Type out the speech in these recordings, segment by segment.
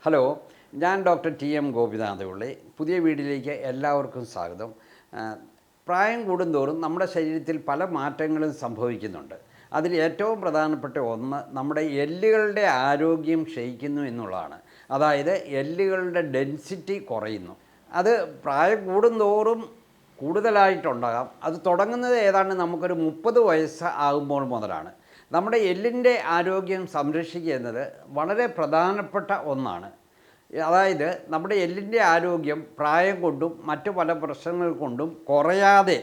Hello, ഞാൻ doctor T M ഗോപിനാഥപിള്ളി. പുതിയ വീഡിയോയിലേക്ക് എല്ലാവർക്കും സ്വാഗതം. പ്രായം കൂടുന്തോറും നമ്മുടെ ശരീരത്തിൽ പല മാറ്റങ്ങളും സംഭവിക്കുന്നുണ്ട്. അതിൽ ഏറ്റവും പ്രധാനപ്പെട്ട ഒന്ന് നമ്മുടെ എല്ലുകളുടെ ആരോഗ്യം ക്ഷയിക്കുന്നു എന്നുള്ളതാണ്. അതായത് എല്ലുകളുടെ ഡെൻസിറ്റി കുറയുന്നു. അത് പ്രായം കൂടുന്തോറും കൂടുതലായിട്ടുണ്ടാകാം. അത് തുടങ്ങുന്നത് ഏതാണ്ട് നമുക്കൊരു 30 വയസ്സ് ആകുമ്പോൾ മുതലാണ്. നമ്മുടെ എല്ലിൻ്റെ ആരോഗ്യം സംരക്ഷിക്കുക എന്നത് വളരെ പ്രധാനപ്പെട്ട ഒന്നാണ്. അതായത് നമ്മുടെ എല്ലിൻ്റെ ആരോഗ്യം പ്രായം കൊണ്ടും മറ്റു പല പ്രശ്നങ്ങൾ കൊണ്ടും കുറയാതെ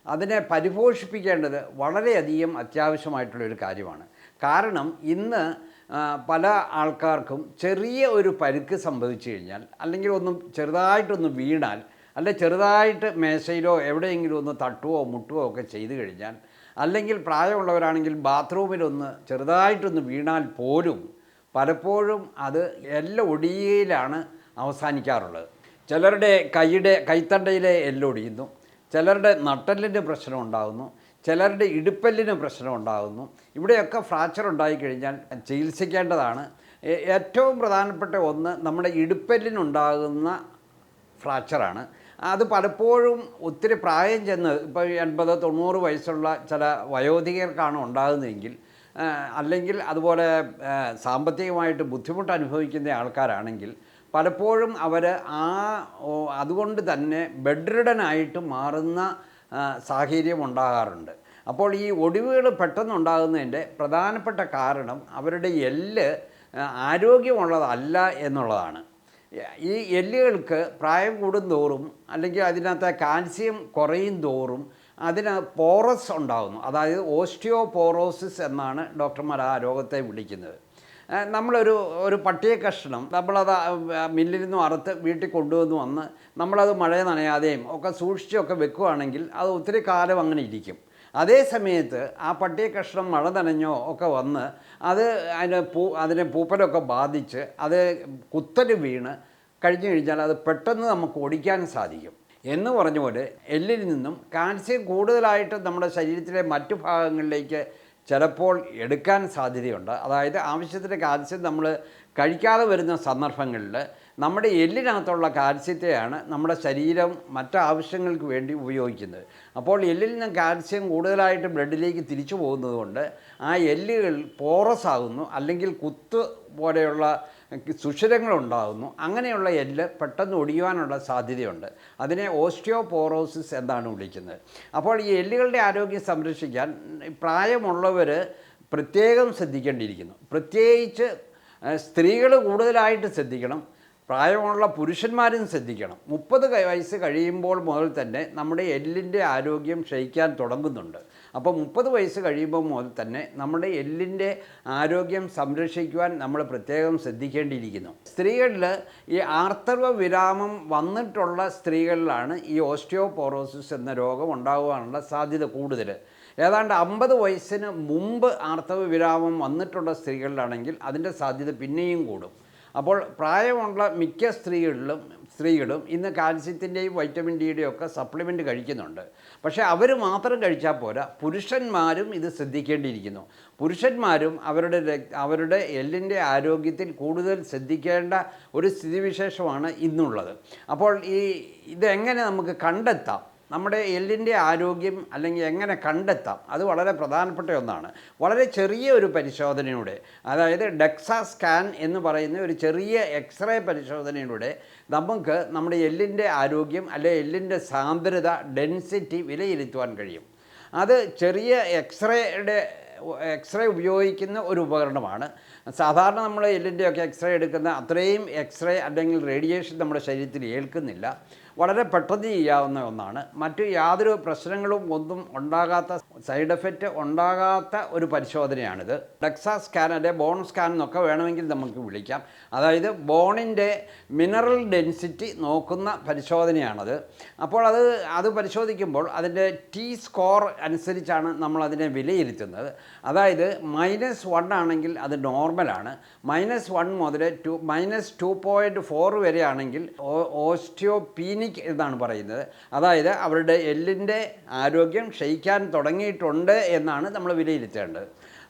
അതിനെ പരിപോഷിപ്പിക്കേണ്ടത് വളരെയധികം അത്യാവശ്യമായിട്ടുള്ളൊരു കാര്യമാണ്. കാരണം ഇന്ന് പല ആൾക്കാർക്കും ചെറിയ ഒരു പരുക്ക് സംഭവിച്ചു കഴിഞ്ഞാൽ, അല്ലെങ്കിൽ ചെറുതായിട്ടൊന്ന് വീണാൽ, അല്ലെ ചെറുതായിട്ട് മേശയിലോ എവിടെയെങ്കിലും ഒന്ന് തട്ടുകയോ മുട്ടുകയോ ഒക്കെ ചെയ്തു കഴിഞ്ഞാൽ, അല്ലെങ്കിൽ പ്രായമുള്ളവരാണെങ്കിൽ ബാത്റൂമിലൊന്ന് ചെറുതായിട്ടൊന്ന് വീണാൽ പോലും പലപ്പോഴും അത് എല്ലാം ഒടിയയിലാണ് അവസാനിക്കാറുള്ളത്. ചിലരുടെ കൈത്തണ്ടയിലെ എല്ലൊടിയുന്നു, ചിലരുടെ നട്ടെല്ലിൻ്റെ പ്രശ്നം ഉണ്ടാകുന്നു, ചിലരുടെ ഇടുപ്പെല്ലിന് പ്രശ്നം ഉണ്ടാകുന്നു. ഇവിടെയൊക്കെ ഫ്രാക്ചർ ഉണ്ടായിക്കഴിഞ്ഞാൽ ചികിത്സിക്കേണ്ടതാണ്. ഏറ്റവും പ്രധാനപ്പെട്ട ഒന്ന് നമ്മുടെ ഇടുപ്പെല്ലിനുണ്ടാകുന്ന ഫ്രാക്ചറാണ്. അത് പലപ്പോഴും ഒത്തിരി പ്രായം ചെന്ന് ഇപ്പോൾ 80-90 വയസ്സുള്ള ചില വയോധികർക്കാണ് ഉണ്ടാകുന്നതെങ്കിൽ, അല്ലെങ്കിൽ അതുപോലെ സാമ്പത്തികമായിട്ട് ബുദ്ധിമുട്ട് അനുഭവിക്കുന്ന ആൾക്കാരാണെങ്കിൽ പലപ്പോഴും അവർ അതുകൊണ്ട് തന്നെ ബെഡ് റിഡനായിട്ട് മാറുന്ന സാഹചര്യം ഉണ്ടാകാറുണ്ട്. അപ്പോൾ ഈ ഒടിവുകൾ പെട്ടെന്നുണ്ടാകുന്നതിൻ്റെ പ്രധാനപ്പെട്ട കാരണം അവരുടെ എല്ല് ആരോഗ്യമുള്ളതല്ല എന്നുള്ളതാണ്. ഈ എല്ലുകൾക്ക് പ്രായം കൂടുന്തോറും, അല്ലെങ്കിൽ അതിനകത്ത് കാൽസ്യം കുറയും തോറും അതിന് പോറസ് ഉണ്ടാകുന്നു. അതായത് ഓസ്റ്റിയോപോറോസിസ് എന്നാണ് ഡോക്ടർമാർ ആ രോഗത്തെ വിളിക്കുന്നത്. ഒരു പട്ടിയ കഷ്ണം നമ്മളത് മില്ലിൽ നിന്നും അറുത്ത് വീട്ടിൽ കൊണ്ടുവന്ന് നമ്മളത് മഴ നനയാതെയും ഒക്കെ സൂക്ഷിച്ചൊക്കെ വെക്കുകയാണെങ്കിൽ അത് ഒത്തിരി കാലം അങ്ങനെ ഇരിക്കും. അതേ സമയത്ത് ആ പട്ടിയ കഷ്ണം മഴ നനഞ്ഞോ ഒക്കെ വന്ന് അതിനെ പൂപ്പലൊക്കെ ബാധിച്ച് അത് കുത്തല് വീണ് കഴിഞ്ഞു കഴിഞ്ഞാൽ അത് പെട്ടെന്ന് നമുക്ക് ഓടിക്കാൻ സാധിക്കും. എന്ന് പറഞ്ഞ പോലെ എല്ലിൽ നിന്നും കാൽസ്യം കൂടുതലായിട്ട് നമ്മുടെ ശരീരത്തിലെ മറ്റു ഭാഗങ്ങളിലേക്ക് ചിലപ്പോൾ എടുക്കാൻ സാധ്യതയുണ്ട്. അതായത് ആവശ്യത്തിന് കാൽസ്യം നമ്മൾ കഴിക്കാതെ വരുന്ന സന്ദർഭങ്ങളിൽ നമ്മുടെ എല്ലിനകത്തുള്ള കാൽസ്യത്തെയാണ് നമ്മുടെ ശരീരം മറ്റാവശ്യങ്ങൾക്ക് വേണ്ടി ഉപയോഗിക്കുന്നത്. അപ്പോൾ എല്ലിൽ നിന്ന് കാൽസ്യം കൂടുതലായിട്ട് ബ്ലഡിലേക്ക് തിരിച്ചു പോകുന്നത് കൊണ്ട് ആ എല്ലുകൾ പോറസ് ആകുന്നു, അല്ലെങ്കിൽ കുത്ത് പോലെയുള്ള സുഷിരങ്ങളുണ്ടാകുന്നു. അങ്ങനെയുള്ള എല്ല് പെട്ടെന്ന് ഒടിയുവാനുള്ള സാധ്യതയുണ്ട്. അതിനെ ഓസ്റ്റിയോപോറോസിസ് എന്നാണ് വിളിക്കുന്നത്. അപ്പോൾ ഈ എല്ലുകളുടെ ആരോഗ്യം സംരക്ഷിക്കാൻ പ്രായമുള്ളവർ പ്രത്യേകം ശ്രദ്ധിക്കേണ്ടിയിരിക്കുന്നു. പ്രത്യേകിച്ച് സ്ത്രീകൾ കൂടുതലായിട്ട് ശ്രദ്ധിക്കണം. പ്രായമുള്ള പുരുഷന്മാരും ശ്രദ്ധിക്കണം. 30 വയസ്സ് കഴിയുമ്പോൾ മുതൽ തന്നെ നമ്മുടെ എല്ലിൻ്റെ ആരോഗ്യം ക്ഷയിക്കാൻ തുടങ്ങുന്നുണ്ട്. അപ്പോൾ 30 വയസ്സ് കഴിയുമ്പോൾ മുതൽ തന്നെ നമ്മുടെ എല്ലിൻ്റെ ആരോഗ്യം സംരക്ഷിക്കുവാൻ നമ്മൾ പ്രത്യേകം ശ്രദ്ധിക്കേണ്ടിയിരിക്കുന്നു. സ്ത്രീകളിൽ ഈ ആർത്തവ വിരാമം വന്നിട്ടുള്ള സ്ത്രീകളിലാണ് ഈ ഓസ്റ്റിയോപോറോസിസ് എന്ന രോഗം ഉണ്ടാകുവാനുള്ള സാധ്യത കൂടുതൽ. ഏതാണ്ട് 50 വയസ്സിന് മുമ്പ് ആർത്തവ വിരാമം വന്നിട്ടുള്ള സ്ത്രീകളിലാണെങ്കിൽ അതിൻ്റെ സാധ്യത പിന്നെയും കൂടും. അപ്പോൾ പ്രായമുള്ള മിക്ക സ്ത്രീകളും ഇന്ന് കാൽസ്യത്തിൻ്റെയും വൈറ്റമിൻ ഡിയുടെയും ഒക്കെ സപ്ലിമെൻറ്റ് കഴിക്കുന്നുണ്ട്. പക്ഷേ അവർ മാത്രം കഴിച്ചാൽ പോരാ, പുരുഷന്മാരും ഇത് ശ്രദ്ധിക്കേണ്ടിയിരിക്കുന്നു. പുരുഷന്മാരും അവരുടെ എല്ലിൻ്റെ ആരോഗ്യത്തിൽ കൂടുതൽ ശ്രദ്ധിക്കേണ്ട ഒരു സ്ഥിതിവിശേഷമാണ് ഇന്നുള്ളത്. അപ്പോൾ ഇതെങ്ങനെ നമുക്ക് കണ്ടെത്താം, നമ്മുടെ എല്ലിൻ്റെ ആരോഗ്യം അല്ലെങ്കിൽ എങ്ങനെ കണ്ടെത്താം, അത് വളരെ പ്രധാനപ്പെട്ട ഒന്നാണ്. വളരെ ചെറിയ ഒരു പരിശോധനയുടെ, അതായത് ഡെക്സാ സ്കാൻ എന്ന് പറയുന്ന ഒരു ചെറിയ എക്സ്റേ പരിശോധനയിലൂടെ നമുക്ക് നമ്മുടെ എല്ലിൻ്റെ ആരോഗ്യം അല്ലെങ്കിൽ എല്ലിൻ്റെ സാന്ദ്രത, ഡെൻസിറ്റി വിലയിരുത്തുവാൻ കഴിയും. അത് ചെറിയ എക്സ്റേ ഉപയോഗിക്കുന്ന ഒരു ഉപകരണമാണ്. സാധാരണ നമ്മൾ എല്ലിൻ്റെയൊക്കെ എക്സ്റേ എടുക്കുന്ന അത്രയും എക്സ്റേ അല്ലെങ്കിൽ റേഡിയേഷൻ നമ്മുടെ ശരീരത്തിൽ ഏൽക്കുന്നില്ല. വളരെ പെട്ടെന്ന് ചെയ്യാവുന്ന ഒന്നാണ്. മറ്റു യാതൊരു പ്രശ്നങ്ങളും ഒന്നും ഉണ്ടാകാത്ത, സൈഡ് എഫക്റ്റ് ഉണ്ടാകാത്ത ഒരു പരിശോധനയാണിത്. ഡെക്സാ സ്കാൻ അല്ലെങ്കിൽ ബോൺ സ്കാൻ എന്നൊക്കെ വേണമെങ്കിൽ നമുക്ക് വിളിക്കാം. അതായത് ബോണിൻ്റെ മിനറൽ ഡെൻസിറ്റി നോക്കുന്ന പരിശോധനയാണത്. അപ്പോൾ അത് പരിശോധിക്കുമ്പോൾ അതിൻ്റെ ടി സ്കോർ അനുസരിച്ചാണ് നമ്മളതിനെ വിലയിരുത്തുന്നത്. അതായത് -1 ആണെങ്കിൽ അത് നോർമലാണ്. -1 മുതൽ -2.4 വരെ ആണെങ്കിൽ ഓസ്റ്റിയോപീനിക് എന്നാണ് പറയുന്നത്. അതായത് അവരുടെ എല്ലിൻ്റെ ആരോഗ്യം ക്ഷയിക്കാൻ തുടങ്ങിയിട്ടുണ്ട് എന്നാണ് നമ്മൾ വിലയിരുത്തേണ്ടത്.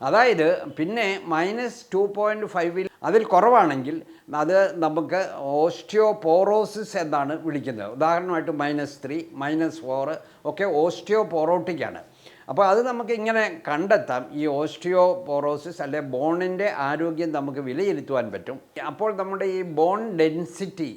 അതായത് പിന്നെ -2.5 അതിൽ കുറവാണെങ്കിൽ അത് നമുക്ക് ഓസ്റ്റിയോപോറോസിസ് എന്നാണ് വിളിക്കുന്നത്. ഉദാഹരണമായിട്ട് -3, -4 ഒക്കെ ഓസ്റ്റിയോപോറോട്ടിക്കാണ്. അപ്പോൾ അത് നമുക്ക് ഇങ്ങനെ കണ്ടെത്താം. ഈ ഓസ്റ്റിയോപോറോസിസ് അല്ലെ ബോണിൻ്റെ ആരോഗ്യം നമുക്ക് വിലയിരുത്തുവാൻ പറ്റും. അപ്പോൾ നമ്മുടെ ഈ ബോൺ ഡെൻസിറ്റി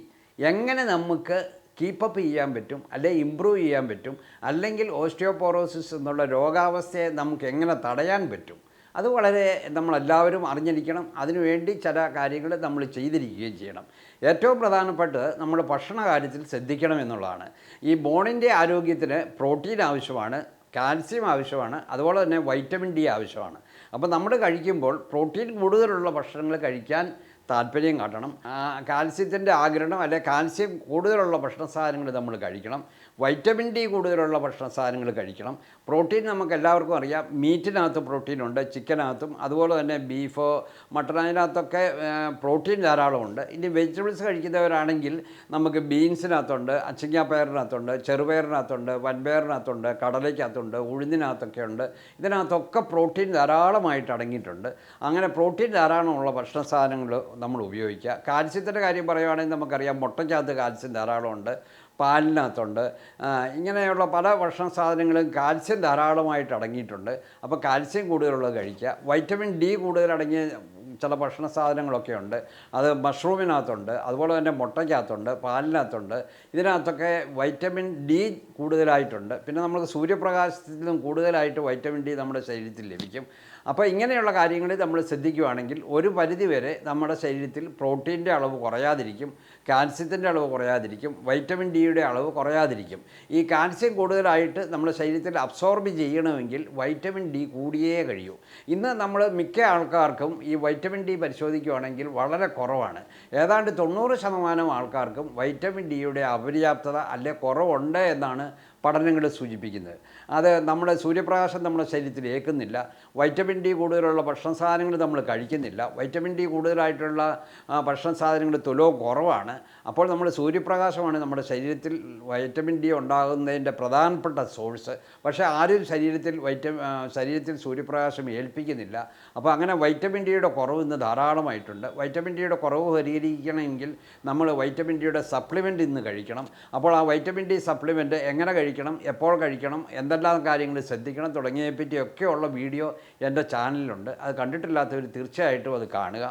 എങ്ങനെ നമുക്ക് കീപ്പപ്പ് ചെയ്യാൻ പറ്റും, അല്ലെ ഇമ്പ്രൂവ് ചെയ്യാൻ പറ്റും, അല്ലെങ്കിൽ ഓസ്റ്റിയോപോറോസിസ് എന്നുള്ള രോഗാവസ്ഥയെ നമുക്ക് എങ്ങനെ തടയാൻ പറ്റും, അത് വളരെ നമ്മളെല്ലാവരും അറിഞ്ഞിരിക്കണം. അതിനുവേണ്ടി ചില കാര്യങ്ങൾ നമ്മൾ ചെയ്തിരിക്കുകയും ചെയ്യണം. ഏറ്റവും പ്രധാനപ്പെട്ടത് നമ്മൾ ഭക്ഷണ കാര്യത്തിൽ ശ്രദ്ധിക്കണം എന്നുള്ളതാണ്. ഈ ബോണിൻ്റെ ആരോഗ്യത്തിന് പ്രോട്ടീൻ ആവശ്യമാണ്, കാൽസ്യം ആവശ്യമാണ്, അതുപോലെ തന്നെ വൈറ്റമിൻ ഡി ആവശ്യമാണ്. അപ്പോൾ നമ്മൾ കഴിക്കുമ്പോൾ പ്രോട്ടീൻ കൂടുതലുള്ള ഭക്ഷണങ്ങൾ കഴിക്കാൻ താല്പര്യം കാട്ടണം. കാൽസ്യത്തിൻ്റെ ആഗിരണം അല്ലെ കാൽസ്യം കൂടുതലുള്ള ഭക്ഷണ സാധനങ്ങൾ നമ്മൾ കഴിക്കണം. വൈറ്റമിൻ ഡി കൂടുതലുള്ള ഭക്ഷണ സാധനങ്ങൾ കഴിക്കണം. പ്രോട്ടീൻ നമുക്ക് എല്ലാവർക്കും അറിയാം. മീറ്റിനകത്ത് പ്രോട്ടീനുണ്ട്, ചിക്കനകത്തും അതുപോലെ തന്നെ ബീഫ്, മട്ടൺ, അതിനകത്തൊക്കെ പ്രോട്ടീൻ ധാരാളമുണ്ട്. ഇനി വെജിറ്റബിൾസ് കഴിക്കുന്നവരാണെങ്കിൽ നമുക്ക് ബീൻസിനകത്തുണ്ട്, അച്ചിങ്ങാപ്പയറിനകത്തുണ്ട്, ചെറുപയറിനകത്തുണ്ട്, വൻപയറിനകത്തുണ്ട്, കടലയ്ക്കകത്തുണ്ട്, ഉഴുന്നിനകത്തൊക്കെ ഉണ്ട്. ഇതിനകത്തൊക്കെ പ്രോട്ടീൻ ധാരാളമായിട്ട് അടങ്ങിയിട്ടുണ്ട്. അങ്ങനെ പ്രോട്ടീൻ ധാരാളമുള്ള ഭക്ഷണ സാധനങ്ങൾ നമ്മൾ ഉപയോഗിക്കുക. കാൽസ്യത്തിൻ്റെ കാര്യം പറയുകയാണെങ്കിൽ നമുക്കറിയാം, മുട്ടയ്ക്കകത്ത് കാൽസ്യം ധാരാളമുണ്ട്, പാലിനകത്തുണ്ട്. ഇങ്ങനെയുള്ള പല ഭക്ഷണ സാധനങ്ങളും കാൽസ്യം ധാരാളമായിട്ട് അടങ്ങിയിട്ടുണ്ട്. അപ്പോൾ കാൽസ്യം കൂടുതലുള്ളത് കഴിക്കുക. വൈറ്റമിൻ ഡി കൂടുതലടങ്ങിയ ചില ഭക്ഷണ സാധനങ്ങളൊക്കെ ഉണ്ട്. അത് മഷ്റൂമിനകത്തുണ്ട്, അതുപോലെ തന്നെ മുട്ടയ്ക്കകത്തുണ്ട്, പാലിനകത്തുണ്ട്. ഇതിനകത്തൊക്കെ വൈറ്റമിൻ ഡി കൂടുതലായിട്ടുണ്ട്. പിന്നെ നമുക്ക് സൂര്യപ്രകാശത്തിൽ നിന്നും കൂടുതലായിട്ട് വൈറ്റമിൻ ഡി നമ്മുടെ ശരീരത്തിൽ ലഭിക്കും. അപ്പോൾ ഇങ്ങനെയുള്ള കാര്യങ്ങളിൽ നമ്മൾ ശ്രദ്ധിക്കുകയാണെങ്കിൽ ഒരു പരിധിവരെ നമ്മുടെ ശരീരത്തിൽ പ്രോട്ടീൻ്റെ അളവ് കുറയാതിരിക്കും, കാൽസ്യത്തിൻ്റെ അളവ് കുറയാതിരിക്കും, വൈറ്റമിൻ ഡിയുടെ അളവ് കുറയാതിരിക്കും. ഈ കാൽസ്യം കൂടുതലായിട്ട് നമ്മുടെ ശരീരത്തിൽ അബ്സോർബ് ചെയ്യണമെങ്കിൽ വൈറ്റമിൻ ഡി കൂടിയേ കഴിയൂ. ഇന്ന് നമ്മൾ മിക്ക ആൾക്കാർക്കും ഈ വൈറ്റമിൻ ഡി പരിശോധിക്കുകയാണെങ്കിൽ വളരെ കുറവാണ്. ഏതാണ്ട് 90% ആൾക്കാർക്കും വൈറ്റമിൻ ഡിയുടെ അപര്യാപ്തത അല്ലെ കുറവുണ്ട് എന്നാണ് പഠനങ്ങൾ സൂചിപ്പിക്കുന്നത്. അത് നമ്മുടെ സൂര്യപ്രകാശം നമ്മുടെ ശരീരത്തിൽ ഏൽക്കുന്നില്ല, വൈറ്റമിൻ ഡി കൂടുതലുള്ള ഭക്ഷണ സാധനങ്ങൾ നമ്മൾ കഴിക്കുന്നില്ല, വൈറ്റമിൻ ഡി കൂടുതലായിട്ടുള്ള ഭക്ഷണ സാധനങ്ങൾ തുലവും കുറവാണ്. അപ്പോൾ നമ്മുടെ സൂര്യപ്രകാശമാണ് നമ്മുടെ ശരീരത്തിൽ വൈറ്റമിൻ ഡി ഉണ്ടാകുന്നതിൻ്റെ പ്രധാനപ്പെട്ട സോഴ്സ്. പക്ഷേ ആരും ശരീരത്തിൽ സൂര്യപ്രകാശം ഏൽപ്പിക്കുന്നില്ല. അപ്പോൾ അങ്ങനെ വൈറ്റമിൻ ഡിയുടെ കുറവ് ഇന്ന് ധാരാളമായിട്ടുണ്ട്. വൈറ്റമിൻ ഡിയുടെ കുറവ് പരിഹരിക്കണമെങ്കിൽ നമ്മൾ വൈറ്റമിൻ ഡിയുടെ സപ്ലിമെൻ്റ് ഇന്ന് കഴിക്കണം. അപ്പോൾ ആ വൈറ്റമിൻ ഡി സപ്ലിമെൻ്റ് എങ്ങനെ കഴിക്കണം, എപ്പോൾ കഴിക്കണം, എന്തെല്ലാം കാര്യങ്ങൾ ശ്രദ്ധിക്കണം തുടങ്ങിയതിനെപ്പറ്റിയൊക്കെയുള്ള വീഡിയോ എൻ്റെ ചാനലിലുണ്ട്. അത് കണ്ടിട്ടില്ലാത്തവർ തീർച്ചയായിട്ടും അത് കാണുക.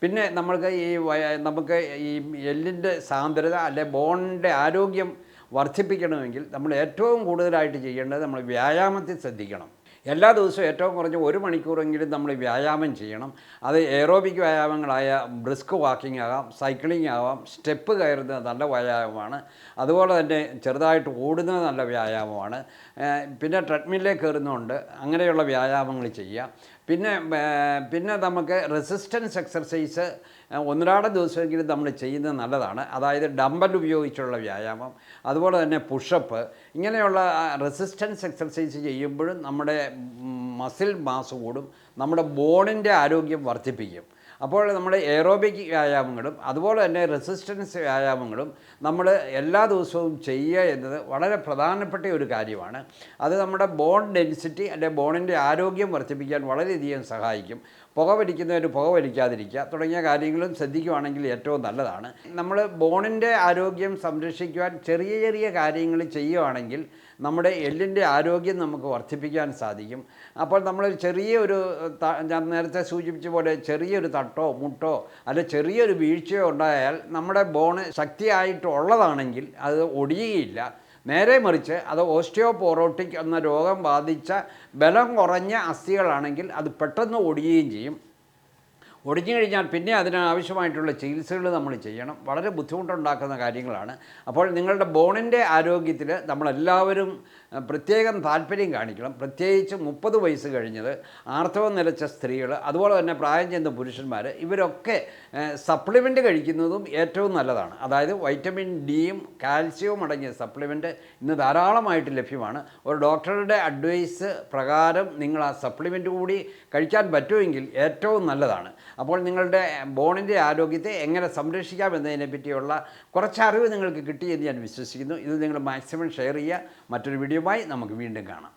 പിന്നെ നമുക്ക് ഈ എല്ലിൻ്റെ സാന്ദ്രത അല്ലെ ബോണിൻ്റെ ആരോഗ്യം വർദ്ധിപ്പിക്കണമെങ്കിൽ നമ്മൾ ഏറ്റവും കൂടുതലായിട്ട് ചെയ്യേണ്ടത് നമ്മൾ വ്യായാമത്തിൽ ശ്രദ്ധിക്കണം. എല്ലാ ദിവസവും ഏറ്റവും കുറഞ്ഞ 1 മണിക്കൂറെങ്കിലും നമ്മൾ വ്യായാമം ചെയ്യണം. അത് എയറോബിക് വ്യായാമങ്ങളായ ബ്രിസ്ക് വാക്കിംഗ് ആകാം, സൈക്ലിംഗ് ആകാം, സ്റ്റെപ്പ് കയറുന്നത് നല്ല വ്യായാമമാണ്. അതുപോലെ തന്നെ ചെറുതായിട്ട് ഓടുന്നത് നല്ല വ്യായാമമാണ്. പിന്നെ ട്രെഡ്മില്ലിൽ കയറുന്നുണ്ട്, അങ്ങനെയുള്ള വ്യായാമങ്ങൾ ചെയ്യുക. പിന്നെ നമുക്ക് റെസിസ്റ്റൻസ് എക്സർസൈസ് 1-2 ദിവസമെങ്കിലും നമ്മൾ ചെയ്യുന്നത് നല്ലതാണ്. അതായത് ഡമ്പൽ ഉപയോഗിച്ചുള്ള വ്യായാമം, അതുപോലെ തന്നെ പുഷപ്പ്, ഇങ്ങനെയുള്ള റെസിസ്റ്റൻസ് എക്സർസൈസ് ചെയ്യുമ്പോഴും നമ്മുടെ മസിൽ മാസ് കൂടും, നമ്മുടെ ബോണിൻ്റെ ആരോഗ്യം വർദ്ധിപ്പിക്കും. അപ്പോൾ നമ്മൾ എയറോബിക് വ്യായാമങ്ങളും അതുപോലെ തന്നെ റെസിസ്റ്റൻസ് വ്യായാമങ്ങളും നമ്മൾ എല്ലാ ദിവസവും ചെയ്യുക എന്നത് വളരെ പ്രധാനപ്പെട്ട ഒരു കാര്യമാണ്. അത് നമ്മുടെ ബോൺ ഡെൻസിറ്റി അല്ലെ ബോണിൻ്റെ ആരോഗ്യം വർദ്ധിപ്പിക്കാൻ വളരെയധികം സഹായിക്കും. പുക വലിക്കുന്നവർ പുക വലിക്കാതിരിക്കുക തുടങ്ങിയ കാര്യങ്ങളും ശ്രദ്ധിക്കുകയാണെങ്കിൽ ഏറ്റവും നല്ലതാണ്. നമ്മൾ ബോണിൻ്റെ ആരോഗ്യം സംരക്ഷിക്കുവാൻ ചെറിയ ചെറിയ കാര്യങ്ങൾ ചെയ്യുകയാണെങ്കിൽ നമ്മുടെ എല്ലിൻ്റെ ആരോഗ്യം നമുക്ക് വർദ്ധിപ്പിക്കാൻ സാധിക്കും. അപ്പോൾ നമ്മൾ ഞാൻ നേരത്തെ സൂചിപ്പിച്ച പോലെ ചെറിയൊരു തട്ടോ മുട്ടോ അല്ലെ ചെറിയൊരു വീഴ്ചയോ ഉണ്ടായാൽ നമ്മുടെ ബോണ് ശക്തിയായിട്ടുള്ളതാണെങ്കിൽ അത് ഒടിയുകയില്ല. നേരെ മറിച്ച് അത് ഓസ്റ്റിയോപോറോട്ടിക് എന്ന രോഗം ബാധിച്ച ബലം കുറഞ്ഞ അസ്ഥികളാണെങ്കിൽ അത് പെട്ടെന്ന് ഒടിയുകയും ചെയ്യും. ഒടിഞ്ഞു കഴിഞ്ഞാൽ പിന്നെ അതിനാവശ്യമായിട്ടുള്ള ചികിത്സകൾ നമ്മൾ ചെയ്യണം. വളരെ ബുദ്ധിമുട്ടുണ്ടാക്കുന്ന കാര്യങ്ങളാണ്. അപ്പോൾ നിങ്ങളുടെ ബോണിൻ്റെ ആരോഗ്യത്തിൽ നമ്മളെല്ലാവരും പ്രത്യേകം താല്പര്യം കാണിക്കണം. പ്രത്യേകിച്ച് 30 വയസ്സ് കഴിഞ്ഞത്, ആർത്തവം നിലച്ച സ്ത്രീകൾ, അതുപോലെ തന്നെ പ്രായം ചെന്ന പുരുഷന്മാർ, ഇവരൊക്കെ സപ്ലിമെൻ്റ് കഴിക്കുന്നതും ഏറ്റവും നല്ലതാണ്. അതായത് വൈറ്റമിൻ ഡിയും കാൽസ്യവും അടങ്ങിയ സപ്ലിമെൻ്റ് ഇന്ന് ധാരാളമായിട്ട് ലഭ്യമാണ്. ഒരു ഡോക്ടറുടെ അഡ്വൈസ് പ്രകാരം നിങ്ങൾ ആ സപ്ലിമെൻ്റ് കൂടി കഴിക്കാൻ പറ്റുമെങ്കിൽ ഏറ്റവും നല്ലതാണ്. അപ്പോൾ നിങ്ങളുടെ ബോണിൻ്റെ ആരോഗ്യത്തെ എങ്ങനെ സംരക്ഷിക്കാം എന്നതിനെ പറ്റിയുള്ള കുറച്ച് അറിവ് നിങ്ങൾക്ക് കിട്ടിയെന്ന് ഞാൻ വിശ്വസിക്കുന്നു. ഇത് നിങ്ങൾ മാക്സിമം ഷെയർ ചെയ്യുക. മറ്റൊരു വീഡിയോയുമായി നമുക്ക് വീണ്ടും കാണാം.